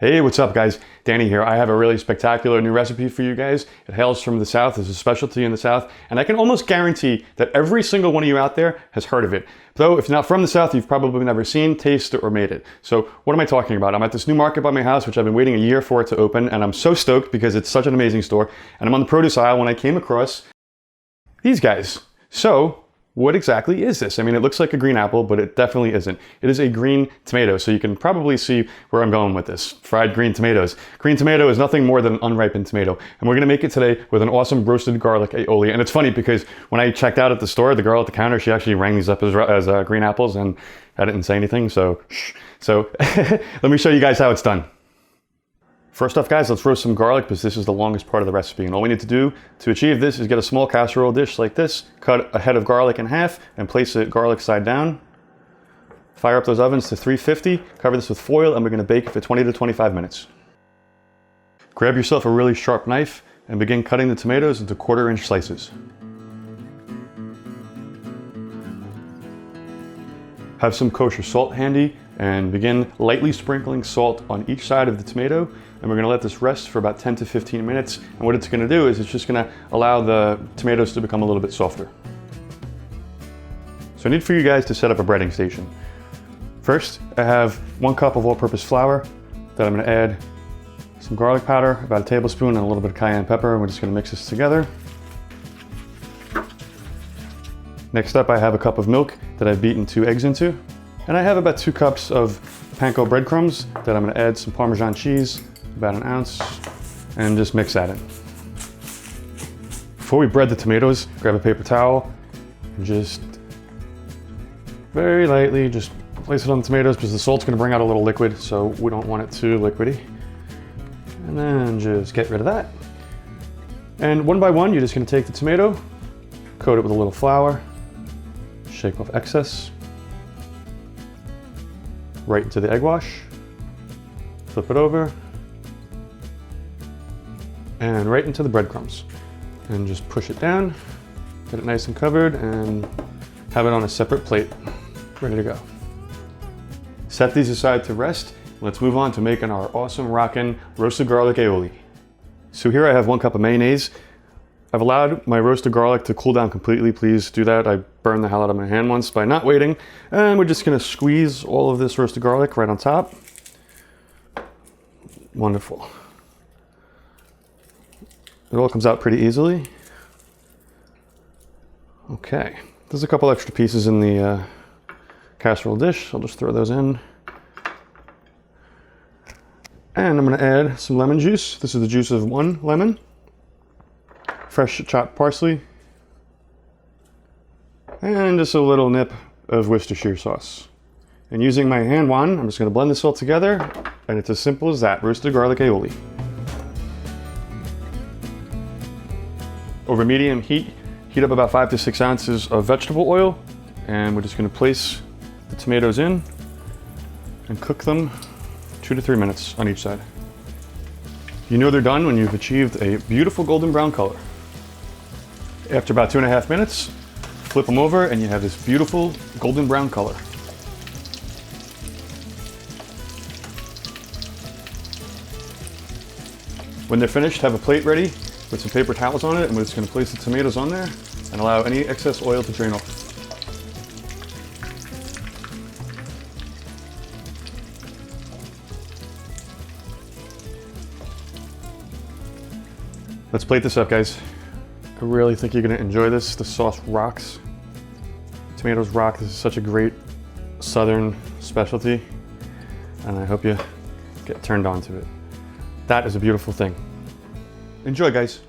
Hey, what's up guys? Danny here. I have a really spectacular new recipe for you guys. It hails from the South. It's a specialty in the South, and I can almost guarantee that every single one of you out there has heard of it. Though, if not from the South, you've probably never seen, tasted, or made it. So what am I talking about? I'm at this new market by my house, which I've been waiting a year for it to open, and I'm so stoked because it's such an amazing store. And I'm on the produce aisle when I came across these guys. So, what exactly is this? I mean, it looks like a green apple, but it definitely isn't. It is a green tomato, so you can probably see where I'm going with this. Fried green tomatoes. Green tomato is nothing more than an unripened tomato. And we're gonna make it today with an awesome roasted garlic aioli. And it's funny because when I checked out at the store, the girl at the counter, she actually rang these up as green apples, and I didn't say anything, so shh. So let me show you guys how it's done. First off, guys, let's roast some garlic because this is the longest part of the recipe. And all we need to do to achieve this is get a small casserole dish like this, cut a head of garlic in half, and place it garlic side down. Fire up those ovens to 350, cover this with foil, and we're gonna bake for 20 to 25 minutes. Grab yourself a really sharp knife and begin cutting the tomatoes into 1/4-inch slices. Have some kosher salt handy and begin lightly sprinkling salt on each side of the tomato. And we're gonna let this rest for about 10 to 15 minutes. And what it's gonna do is it's just gonna allow the tomatoes to become a little bit softer. So I need for you guys to set up a breading station. First, I have 1 cup of all-purpose flour that I'm gonna add some garlic powder, about a tablespoon, and a little bit of cayenne pepper. And we're just gonna mix this together. Next up, I have a cup of milk that I've beaten 2 eggs into. And I have about 2 cups of panko breadcrumbs that I'm gonna add some Parmesan cheese, about 1 ounce, and just mix that in. Before we bread the tomatoes, grab a paper towel and just very lightly just place it on the tomatoes because the salt's gonna bring out a little liquid, so we don't want it too liquidy. And then just get rid of that. And one by one, you're just gonna take the tomato, coat it with a little flour, shake off excess, right into the egg wash, flip it over, and right into the breadcrumbs. And just push it down, get it nice and covered, and have it on a separate plate, ready to go. Set these aside to rest. Let's move on to making our awesome rockin' roasted garlic aioli. So here I have 1 cup of mayonnaise. I've allowed my roasted garlic to cool down completely. Please do that. I burned the hell out of my hand once by not waiting. And we're just gonna squeeze all of this roasted garlic right on top. Wonderful. It all comes out pretty easily. Okay, there's a couple extra pieces in the casserole dish. I'll just throw those in. And I'm gonna add some lemon juice. This is the juice of 1 lemon. Fresh chopped parsley. And just a little nip of Worcestershire sauce. And using my hand wand, I'm just gonna blend this all together, and it's as simple as that, roasted garlic aioli. Over medium heat, heat up about 5 to 6 ounces of vegetable oil, and we're just gonna place the tomatoes in and cook them 2 to 3 minutes on each side. You know they're done when you've achieved a beautiful golden brown color. After about 2.5 minutes, flip them over and you have this beautiful golden brown color. When they're finished, have a plate ready with some paper towels on it, and we're just going to place the tomatoes on there and allow any excess oil to drain off. Let's plate this up, guys. I really think you're going to enjoy this. The sauce rocks. Tomatoes rock. This is such a great Southern specialty, and I hope you get turned on to it. That is a beautiful thing. Enjoy, guys.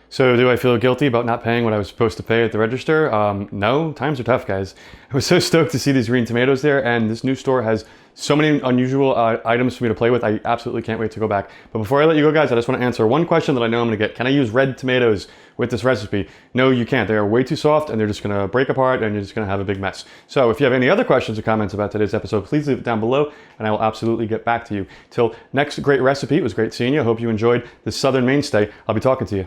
So do I feel guilty about not paying what I was supposed to pay at the register? No, times are tough, guys. I was so stoked to see these green tomatoes there, and this new store has so many unusual items for me to play with. I absolutely can't wait to go back. But before I let you go, guys, I just want to answer one question that I know I'm gonna get. Can I use red tomatoes with this recipe? No, you can't. They are way too soft, and they're just gonna break apart, and you're just gonna have a big mess. So if you have any other questions or comments about today's episode, please leave it down below, and I will absolutely get back to you. Till next great recipe, it was great seeing you. I hope you enjoyed this Southern mainstay. I'll be talking to you.